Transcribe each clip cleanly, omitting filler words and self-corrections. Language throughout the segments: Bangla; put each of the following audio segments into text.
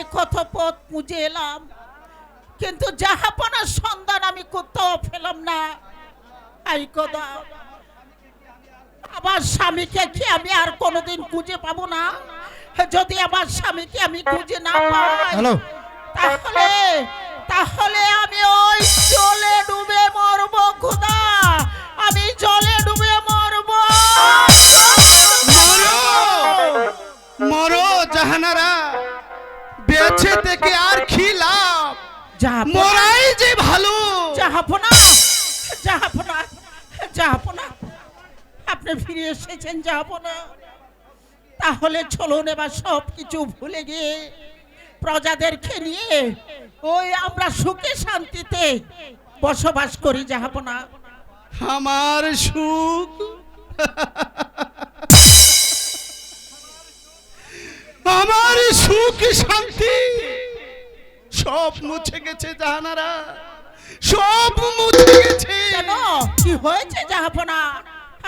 আমি কত পথ মুজে এলাম, কিন্তু জাহাপনার সন্ধান আমি কোথাও পেলাম না। আই খোদা, আমার স্বামীকে কি আমি আর কোনোদিন খুঁজে পাবো না? যদি আমার স্বামীকে আমি খুঁজে না পাই, তাহলে তাহলে আমি ওই জলে ডুবে মরবো খোদা, আমি জলে ডুবে মরবো। মরো জাহানারা, বেঁচে থেকে আর কি লাভ? মরাই যে ভালো। জাহাপনা, জাহাপনা, জাহাপনা, আপনি ফিরে এসেছেন জাহাপনা। তাহলে চলুন এবার সব কিছু ভুলে গিয়ে প্রজাদেরকে নিয়ে ওই আমরা সুখে শান্তিতে বসবাস করি জাহাপনা। আমার সুখ, আমার সুখ শান্তি সব মুছে গেছে জাহানারা, সব মুছে গেছে। কেন, কি হয়েছে জাহাপনা?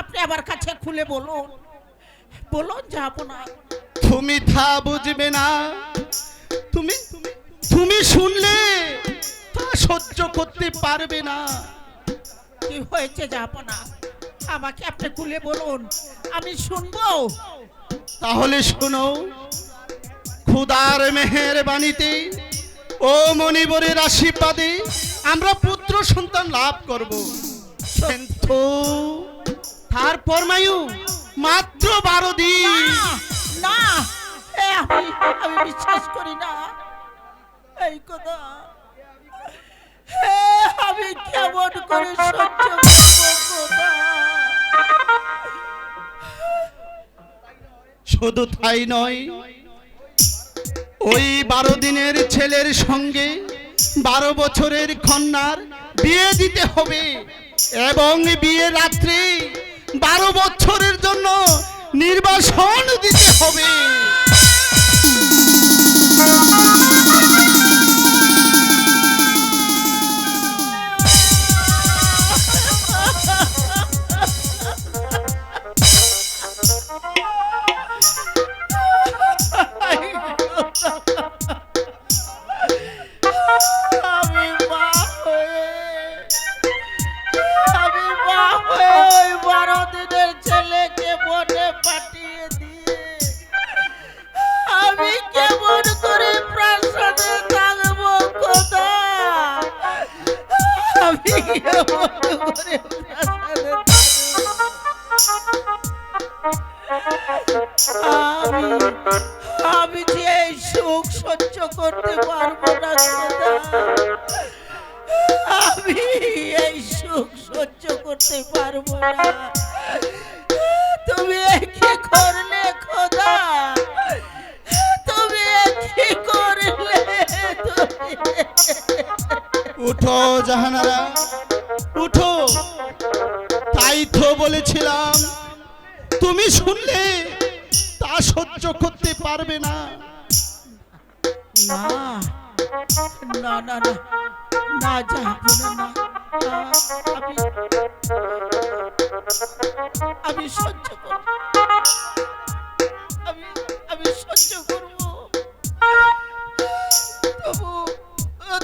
আপনি আমার কাছে খুলে বলুন, বলুন জাহাপনা। তুমি তা বুঝবে না, তুমি তুমি শুনলে তা সহ্য করতে পারবে না। কি হয়েছে জাহাপনা? আমাকে আপনি খুলে বলুন, আমি শুনবো। তাহলে শোনো, খুদার মেহেরবানিতে ও মনিবরের আশীর্বাদে আমরা পুত্র সন্তান লাভ করব। কিন্তু তার পরমায়ু মাত্র 12 দিন। না, আমি বিশ্বাস করি না। এই কথা আমি কেমন করে সহ্য করবো খোদা? শুধু তাই নয়, ওই 12 দিনের ছেলের সঙ্গে 12 বছরের কন্যার বিয়ে দিতে হবে, এবং বিয়ে রাত্রে 12 বছরের জন্য নির্বাসন দিতে হবে। আমি মা হয়ে 12 দিনের ছেলেকে বনে পাঠিয়ে দিয়ে আমি কেমন করে প্রাসাদে থাকবো খোদা? আমি কেমন করে প্রাসাদে আমি যে এই সুখ সহ্য করতে পারবো না খোদা, আমি এই সুখ সহ্য করতে পারবো না। তুমি কি করলে খোদা? তুমি কি করলে? উঠো জাহানারা, উঠো। তাই তো বলেছিলাম, তুমি শুনলে তা সহ্য করতে পারবে না। না না না না না জাহাপনা, না, আমি সহ্য করব, আমি সহ্য করব। তবু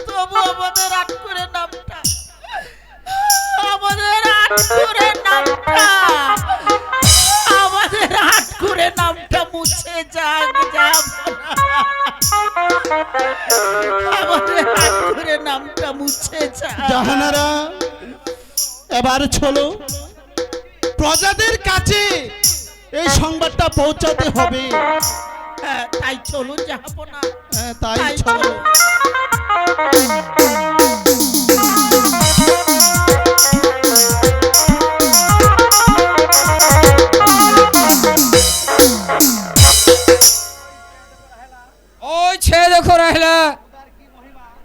তবু আমাদের আট করে নামটা, আমাদের আট করে নামটা, আমাদের আট করে নামটা মুছে যাক জাহাপনা। আমাদের আট করে নামটা মুছে যাক জাহানারা। এবার চলো, প্রজাদের কাছে এই সংবাদটা পৌঁছাতে হবে। হ্যাঁ, তাই চলুন জাহাপনা, তাই চলো। ওই ছে দেখো রাহলা,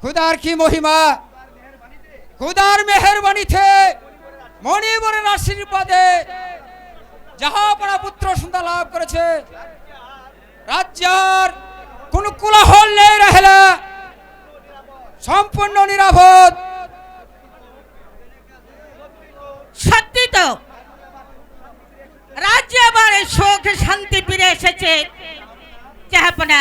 খুদার কি মহিমা, খুদার মেহেরবানিতে মনিবরের আশীর্বাদে জাহাপনা পুত্র সন্তান লাভ করেছে। রাজ্যের কোন কোলাহল নেই রাহলা, সম্পূর্ণ নিরাপদ। সত্যি তো, রাজ্যে আবার সুখ শান্তি ফিরে এসেছে জাহাপনা।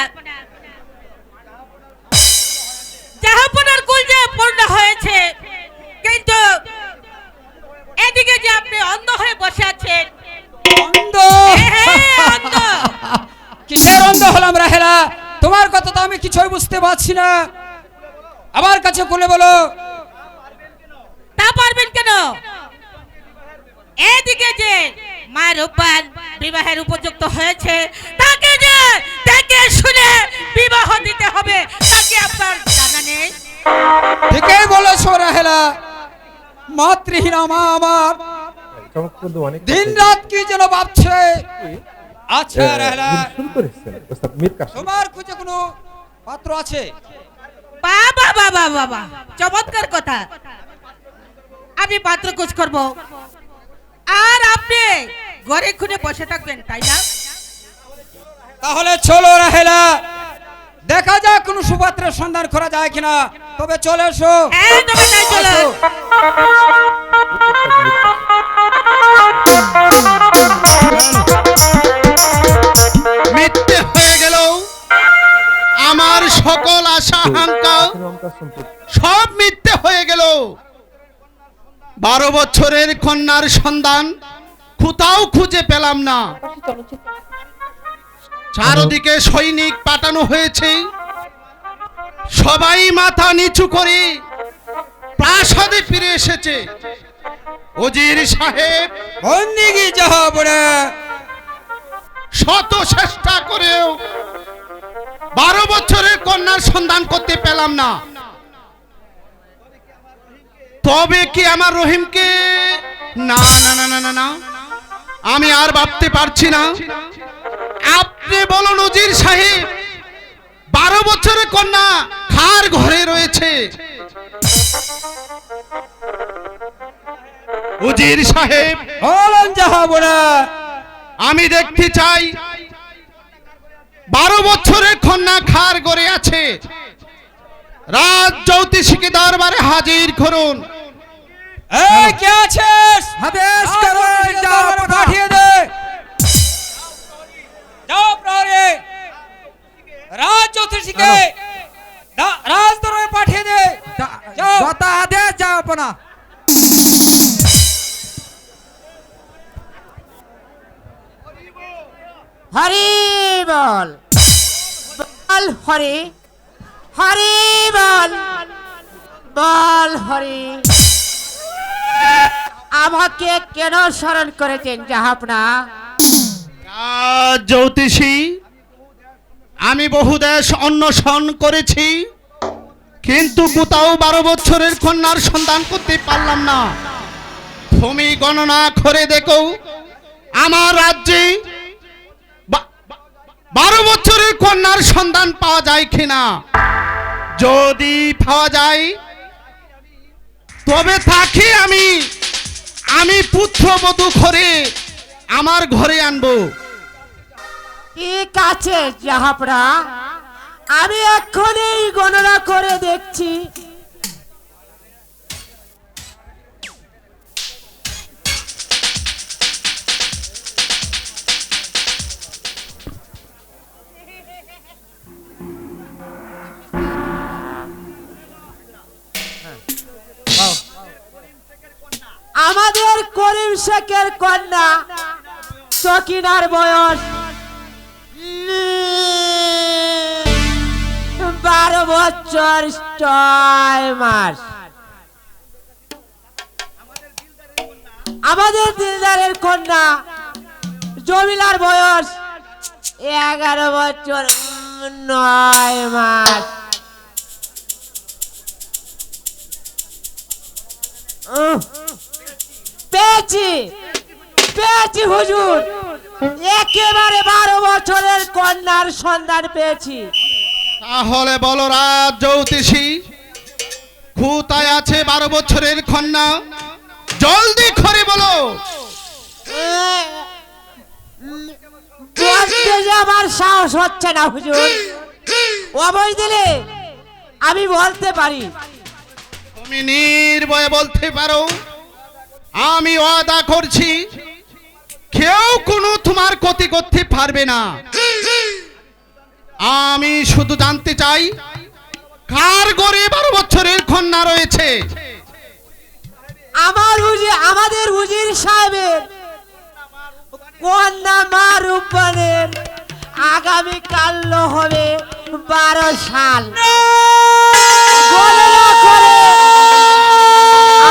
বললাম রাহেলা, তোমার কথা তো আমি কিছুই বুঝতে পারছি না, আমার কাছে খুলে বলো। তা পারবেন কেন? এদিকে যে মা রূপবান বিবাহের উপযুক্ত হয়েছে, তাকে যে দেখে শুনে বিবাহ দিতে হবে, তাকে আপনার জানা নেই? ঠিকই বলেছো রাহেলা, মাতৃহীনা মা আমার দিন রাত কি যেন ভাবছে। আচ্ছা রাহেলা, তোমার খুঁজে কোনো পাত্র আছে? বাবা বাবা বাবা, চমৎকার কথা। আমি পাত্র খোঁজ করব, আর আপনি ঘরে খুঁজে বসে থাকবেন, তাই না? তাহলে চলো রাহেলা, দেখা যাক কোন সুপাত্রের সন্ধান করা যায় কিনা। তবে চলে এসো। এই তবে তাই চলো। মিথ্যে হয়ে গেল আমার সকল আশা আকাঙ্ক্ষা, সব মিথ্যে হয়ে গেল। 12 বছরের কন্যার সন্ধান কোথাও খুঁজে পেলাম না। চারদিকে সৈনিক পাঠানো হয়েছে, সবাই মাথা নিচু করে প্রাসাদে ফিরে এসেছে। উজির সাহেব বন্দিগি যাহাবড়ে শত চেষ্টা করেও 12 বছরের কন্যার সন্ধান করতে পেলাম না। তবে কি আমার রহিমকে? না না না না না না, আমি আর ভাবতে পারছি না। আপনি বলুন উজির সাহেব, 12 বছরের কন্যা কার ঘরে রয়েছে? উজির সাহেব বলেন যাহাবড়ে, আমি দেখতে চাই 12 বছরের কন্যা কার ঘরে আছে। রাজ জ্যোতিষীকে দরবারে হাজির করুন। এই কে আছিস? আদেশ করুন, যাও পাঠিয়ে দে। যাও প্রহরী, রাজ জ্যোতিষীকে রাজ দরবারে পাঠিয়ে দে। যাও। যত আদেশ যাও আপনা। হরি বল বল হরি, হরি বল বল হরি। আমাকে কেন স্মরণ করেছেন জাহাপনা? রাজ জ্যোতিষী, আমি বহু দেশ অন্বেষণ করেছি, কিন্তু কোথাও 12 বছরের কন্যার সন্ধান করতে পারলাম না। তুমি গণনা করে দেখো আমার রাজ্যে 12 বছরের কন্যার সন্ধান পাওয়া যায় কিনা। যদি পাওয়া যায় তবে তাকে আমি পুত্রবধূ করে আমার ঘরে আনবো। ঠিক আছে জাহাপনা, আমি এক্ষুনি গণনা করে দেখছি। আমাদের করিম শেখের কন্যা সকিনার বয়স 12 বছর 6 মাস। আমাদের দিলদারের কন্যা জমিলার বয়স 11 বছর 9 মাস। পেয়েছি পেয়েছি হুজুর, একেবারে 12 বছরের কন্যার সন্ধান পেয়েছি। তাহলে বলো রাজ জ্যোতিষী, কোথায় আছে 12 বছরের কন্যা? জলদি করে বলো। বলতে যে আমার সাহস হচ্ছে না হুজুর, অবৈ দিলে আমি বলতে পারি। তুমি নির্ভয়ে বলতে পারো, আমি ওয়াদা করছি কেউ কোনো তোমার ক্ষতি করতে পারবে না। আমি শুধু জানতে চাই কার ঘরে 12 বছরের কন্যা রয়েছে। আমাদের হুজির সাহেবের কন্যা মা রূপবানের আগামী কাল হবে 12 সাল গণনা করে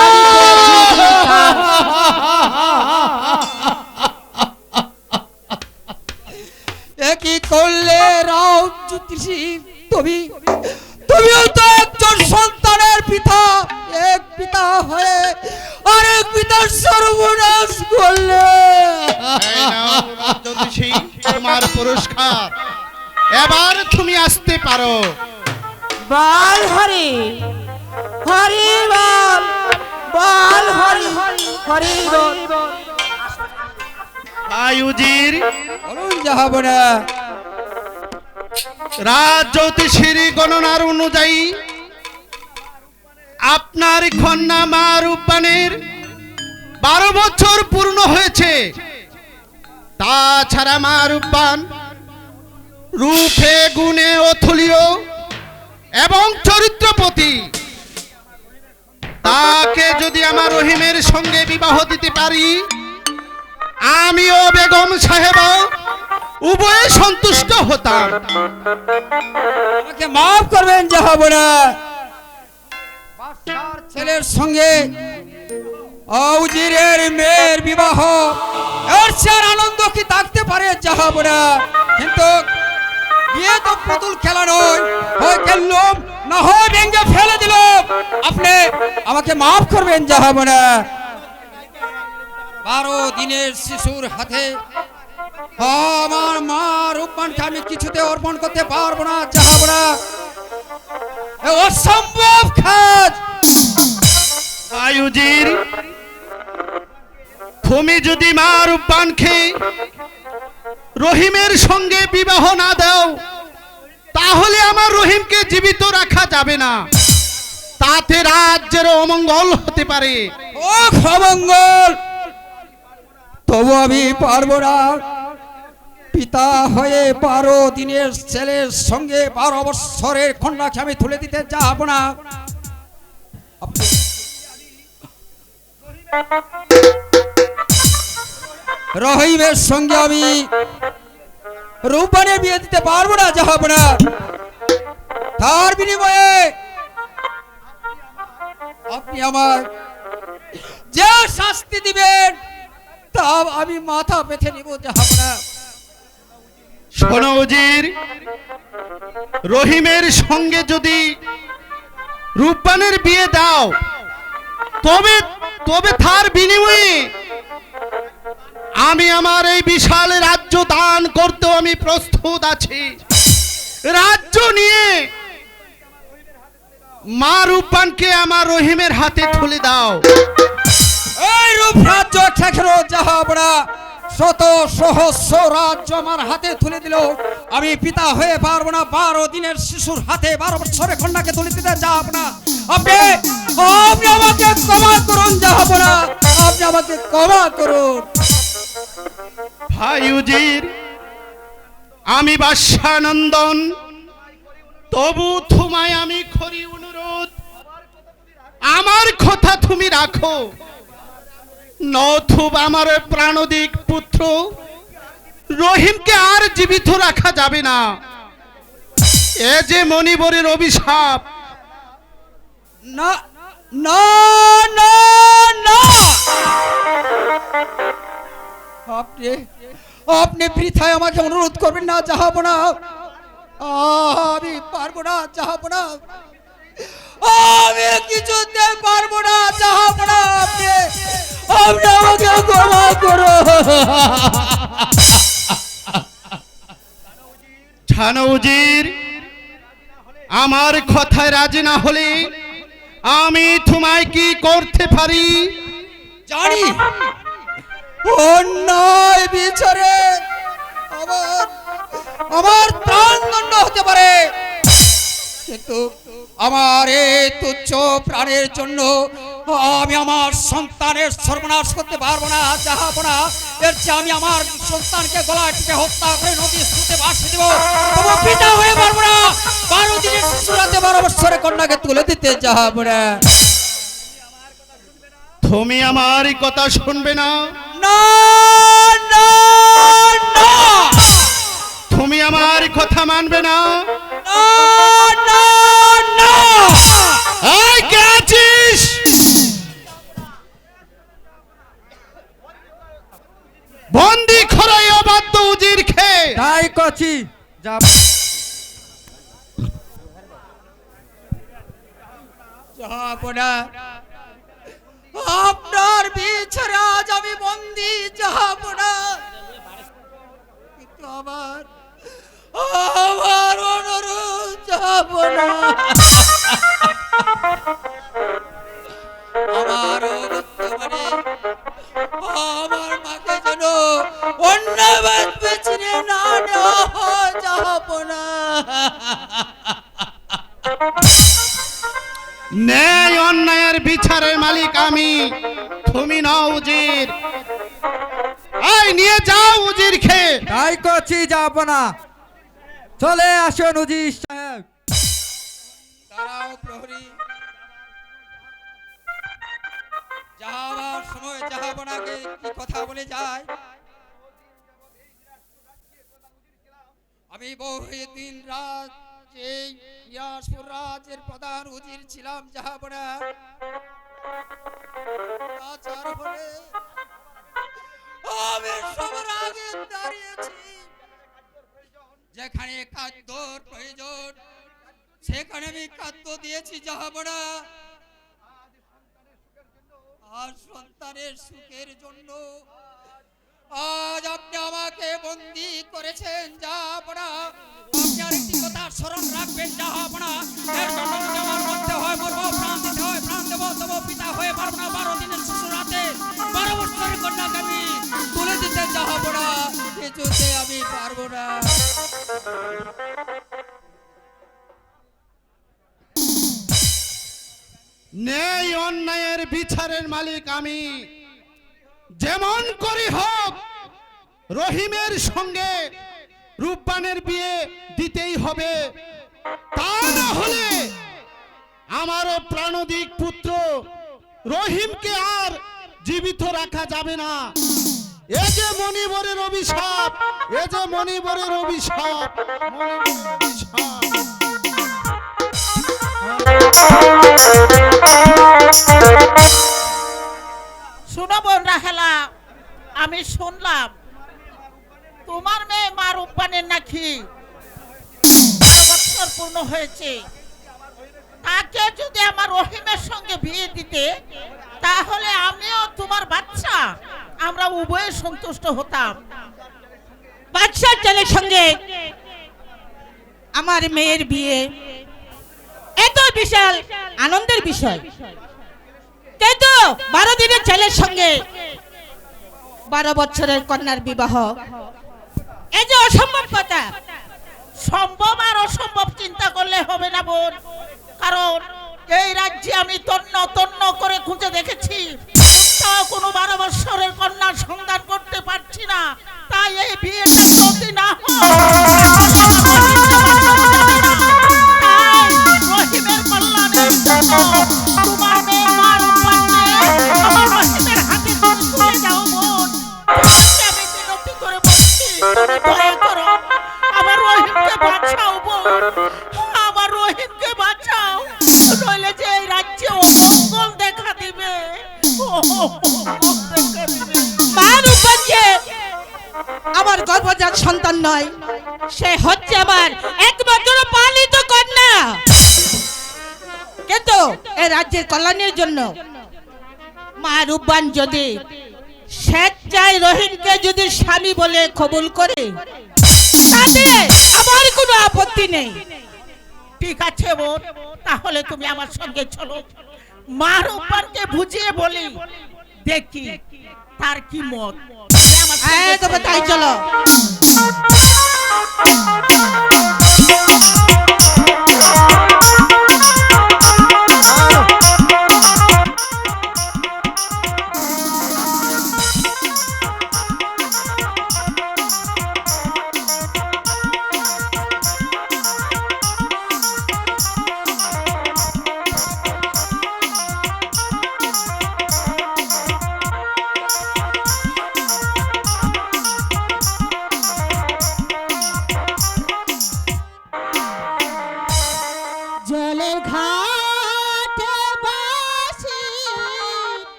আমি পেয়েছি সন্তান। একই করলে রাও জ্যোতিষী, তুমিও তো একজন সন্তানের পিতা, এক পিতা হয়ে আরেক পিতার সর্বনাশ করলে। এই নাও জ্যোতিষী, তোমার পুরস্কার। এবার তুমি আসতে পারো। বল হরি হরি বল, বল হরি হরি বল। আয়ুজির বলুন যাহাবনা। রাজ জ্যোতিষীর গণনার অনুযায়ী আপনার কন্যা মা রূপবানের 12 বছর পূর্ণ হয়েছে। তাছাড়া মা রূপবান রূপে গুণে অথলীয় এবং চরিত্রপতি। তাকে যদি আমার রহিমের সঙ্গে বিবাহ দিতে পারি, আমিও বেগম সাহেব উভয়ে সন্তুষ্ট হতাম। আমাকে মাফ করবেন যাহাবনা। বাদশার ছেলের সঙ্গে উজিরের মেয়ের বিবাহ, এর চেয়ে আনন্দ কি থাকতে পারে যাহাবনা? কিন্তু বিয়ে তো পুতুল খেলা নয়, হয় খেললাম না হয় ভেঙে ফেলে দিলাম। আপনি আমাকে মাফ করবেন যাহাবনা। 12 দিনের শিশুর হাতে আমার মা রূপবানকে আমি কিছুতে অর্পণ করতে পারবো না যাহাবনা। এ অসম্ভব কাজ। আয়ুজির, তুমি যদি মা রূপবানকে রহিমের সঙ্গে বিবাহ না দাও, তাহলে আমার রহিমকে জীবিত রাখা যাবে না। তাতে রাজ্যের অমঙ্গল হতে পারে। ও অমঙ্গল, তবু আমি পারবো না। পিতা হয়ে 12 দিনের ছেলের সঙ্গে 12 বৎসরের কন্যাকে আমি তুলে দিতে যাব না। রহিমের সঙ্গে আমি রূপবানের বিয়ে দিতে পারবো না যাহাবনা। তার বিনিময়ে আপনি আমার যে শাস্তি দিবেন তা আমি মাথা পেতে নিব যাহাবনা। শোনো উজির, রহিমের সঙ্গে যদি রূপবানের বিয়ে দাও, তবে তার বিনিময়ে আমি আমার এই বিশাল রাজ্য দান করতেও আমি প্রস্তুত আছি। রাজ্য নিয়ে মা রূপবানকে আমার রহিমের হাতে তুলে দাও। এই রূপ রাজ্য ঠেকেরো যাহাবনা। শত সহস্র রাজ্য আমার হাতে তুলে দিল, আমি পিতা হয়ে পারবো না 12 দিনের শিশুর হাতে 12 বছরের কন্যাকে তুলে দিতে যাব না। আপনি আমাকে ক্ষমা করুন যাহাবনা, আপনি আমাকে ক্ষমা করুন। ভাই উজির, আমি বাদশানন্দন, তবু তোমায় আমি করি অনুরোধ, আমার কথা তুমি রাখো। নথুবা আমার প্রাণদিক পুত্র রহিমকে আর জীবিত রাখা যাবে না। এ যে মণিবরের অভিশাপ। না না না না, আপনি বৃথায় আমাকে অনুরোধ করবেন না যাহাবনা। আমি পারবো না যাহাবনা, আমি কিছুতে পারবো না যাহাবনা। আপনি আমাকে ক্ষমা করো। জানো উজির, আমার কথায় রাজি না হলে আমি তোমায় কি করতে পারি? জানি অন্যায় বিচারে আমার প্রাণদণ্ড হতে পারে, কিন্তু আমার এই তুচ্ছ প্রাণের জন্য আমি আমার সন্তানের সর্বনাশ করতে পারবো না যাহাবনা। এর চেয়ে আমি আমার সন্তানকে গলায় টিপে হত্যা করে নদীর স্রোতে ভাসিয়ে দেব, তবু পিতা হয়ে পারবো না 12 দিনের শিশুর হাতে 12 বৎসরের কন্যাকে তুলে দিতে যাহাবনা। তুমি আমার কথা শুনবে না? না না না, তুমি আমার কথা মানবে না? না, না, না। এই কে আছিস? বন্দি খরাই অবাধ্য উজির খেয়ে তাই কচি যা জাহাপনা, আপনার বিচারে আজ আমি বন্দি জাহাপনা, কিন্তু আমার অনুরোধ জাহাপনা, আমার অনুরোধ মানে আমার মাকে যেন অন্য বেছে না নেওয়া হয় জাহাপনা। ন্যায় অন্যায়ের বিচারের মালিক আমি, তুমি নও উজির। এই নিয়ে যাও উজির খেয়ে। তাই কচি যাব না। চলে আসুন উজির সাহেব। দাঁড়াও প্রহরী, যাওয়ার সময় জাহাপনাকে কি কথা বলে যায়। আমি বহুদিন রাত এই ইয়াসপুর রাজ্যের প্রধান উজির ছিলাম জাহাপনা। আচার হলে আমি সবার আগে দাঁড়িয়েছি। যেখানে খাদ্যর প্রয়োজন সেখানে আমি খাদ্য দিয়েছি জাহাপনা। আর সন্তানের সুখের জন্য আজ আপনি আমাকে বন্দী করেছেন জাহাপনা। আপনি আরেকটি কথা স্মরণ রাখবেন জাহাপনা, এর জন্য যদি আমার মরতে হয় মরবো, প্রাণ দিতে হয় প্রাণ দেবো, তবু পিতা হয়ে পারবো না 12 দিনের শিশু রাতে 12 বছরের কন্যাকে আমি তুলে দিতে জাহাপনা, কিছুতে আমি পারবো না। ন্যায় অন্যায়ের বিচারের মালিক আমি। যেমন করি হোক রহিমের সঙ্গে রূপবানের বিয়ে দিতেই হবে, তা না হলে আমারও প্রাণদিক পুত্র রহিমকে আর জীবিত রাখা যাবে না। এ যে মণিবরের অভিশাপ, এ যে মণিবরের অভিশাপ, মণিবরের অভিশাপ। শুনো বোন রাহেলা, আমি শুনলাম তোমার মেয়ে মা রূপবানের নাকি 12 বছর পূর্ণ হয়েছে। তাকে যদি আমার রহিমের সঙ্গে বিয়ে দিতে, তাহলে আমিও তোমার বাচ্চা আমরা উভয়ে সন্তুষ্ট হতাম। বাচ্চার ছেলের সঙ্গে আমার মেয়ের বিয়ে এত বিশাল আনন্দের বিষয়, কিন্তু 12 দিনের ছেলের সঙ্গে 12 বছরের কন্যার বিবাহ এই যে অসম্ভব কথা। সম্ভব আর অসম্ভব চিন্তা করলে হবে না বোন, কারণ এই রাজ্যে আমি তন্ন তন্ন করে খুঁজে দেখেছি, তাও কোনো 12 বছরের কন্যার সন্ধান করতে পারছি না। তাই এই বিয়েটা যদি না হয় রহিমের কল্যাণের জন্য তোমার মেয়ে মা রূপবানকে আমার রহিমের হাতে তুলে দাও বোন। তোমাকে আমি বিনতি করে বলছি, তুমি দয়া করো আমার রহিমকে বাঁচাও বোন, আমার রহিমকে বাঁচাও, নইলে যে এই রাজ্যে অমঙ্গল দেখা দিবে, অমঙ্গল দেখা দিবে। মা রূপবান যে আমার গর্ভজাত সন্তান নয়, সে হচ্ছে আমার একমাত্র পালিত কন্যা, কিন্তু এই রাজ্যের কল্যাণের জন্য মা রূপবান যদি স্বেচ্ছায় রহিমকে যদি স্বামী বলে কবুল করে, তাতে আমার কোনো আপত্তি নেই। ঠিক আছে বোন, তাহলে তুমি আমার সঙ্গে চলো, মা রূপবানকে বুঝিয়ে বলি, দেখি তার কি মত। তবে তাই চলো।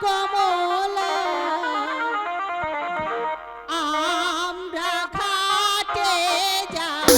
কমলা আমরা ঘাটে যাই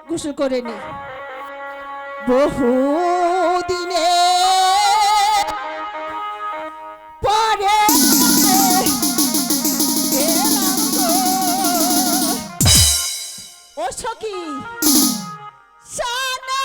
গোসল করে নি বহু দিনে পরে এলাম গো। ও সখী সানা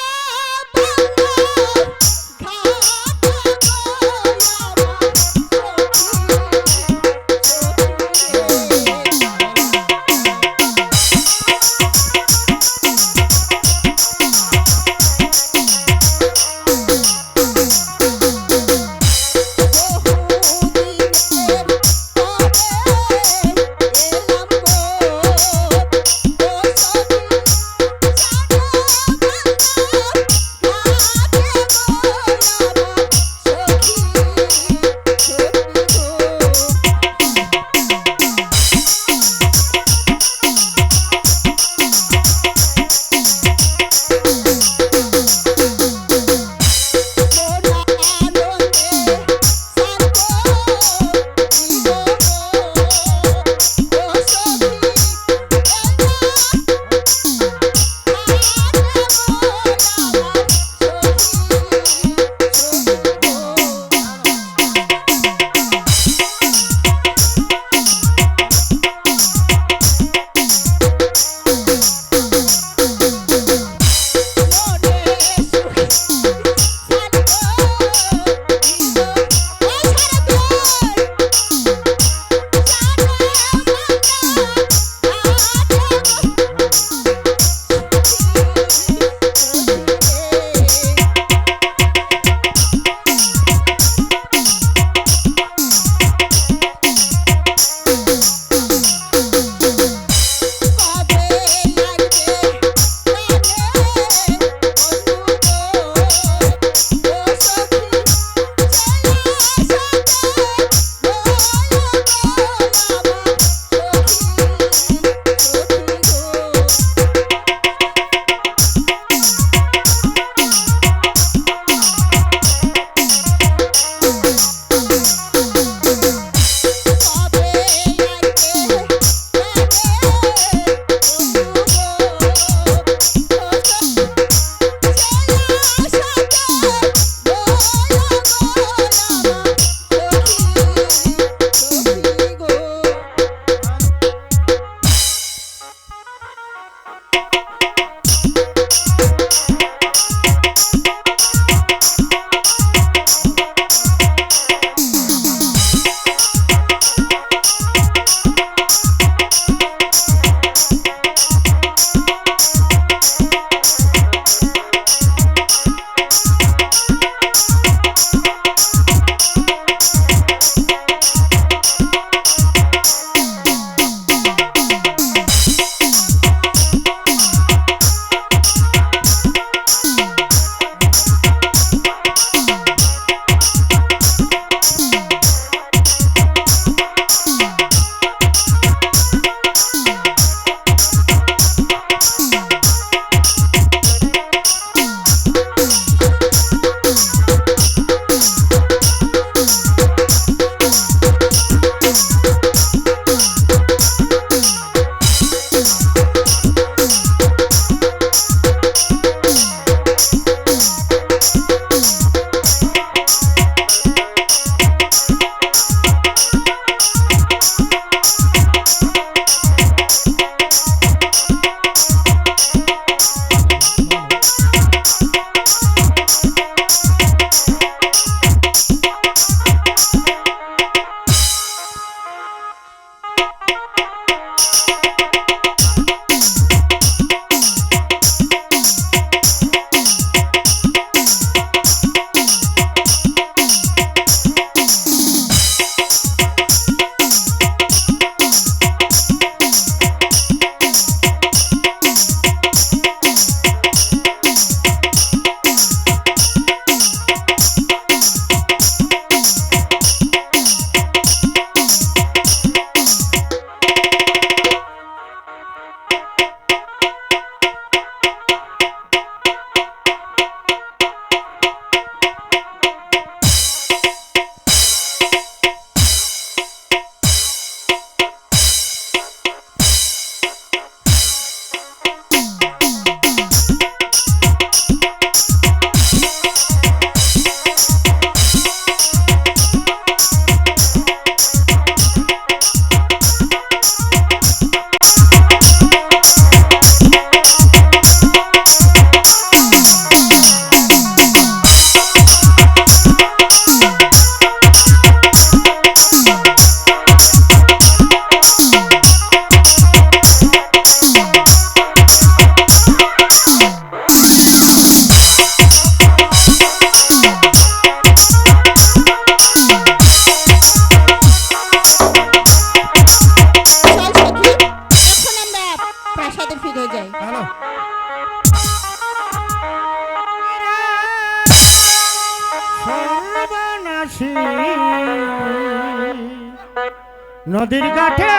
নদীর ঘাটে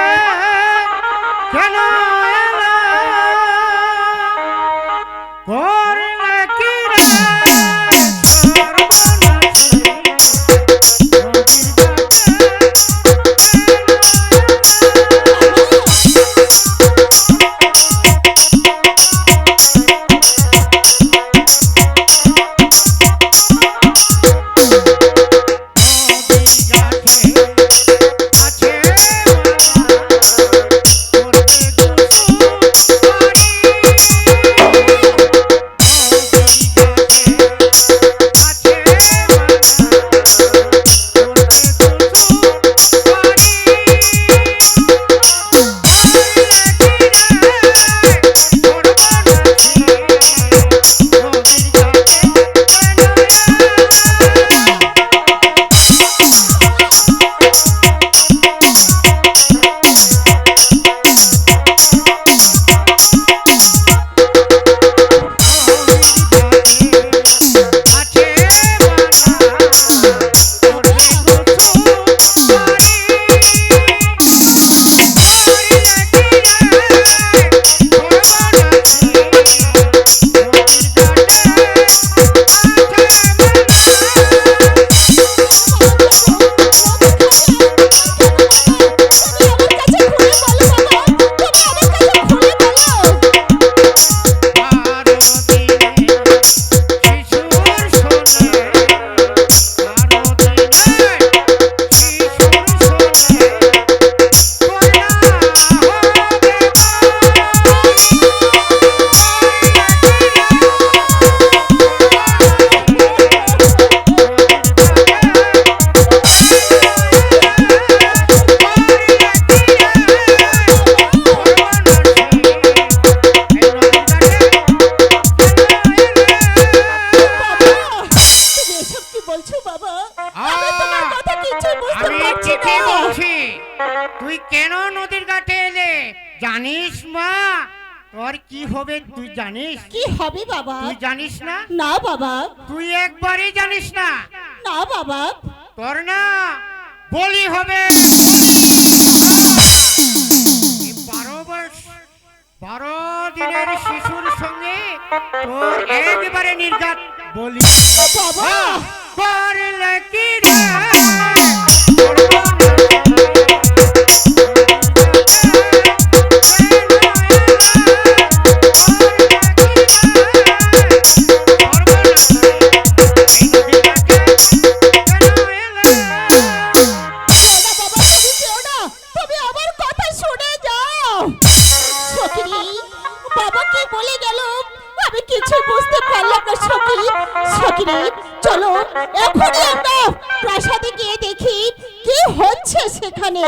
কেন এলে? করলে কি রে সর্বনাশী? নদীর তুই কেন নদীর ঘাটে এলে জানিস মা? তোর কি হবে তুই জানিস? কি হবে বাবা? তুই জানিস না? না বাবা। তুই একবারই জানিস না? না বাবা। তোর না বলি হবে। 12 দিনের শিশুর সঙ্গে তোর একবারে নির্ঘাত বলি। বাবা করলে কি রে চলো এখনই আমরা প্রাসাদে গিয়ে দেখি কি হচ্ছে সেখানে।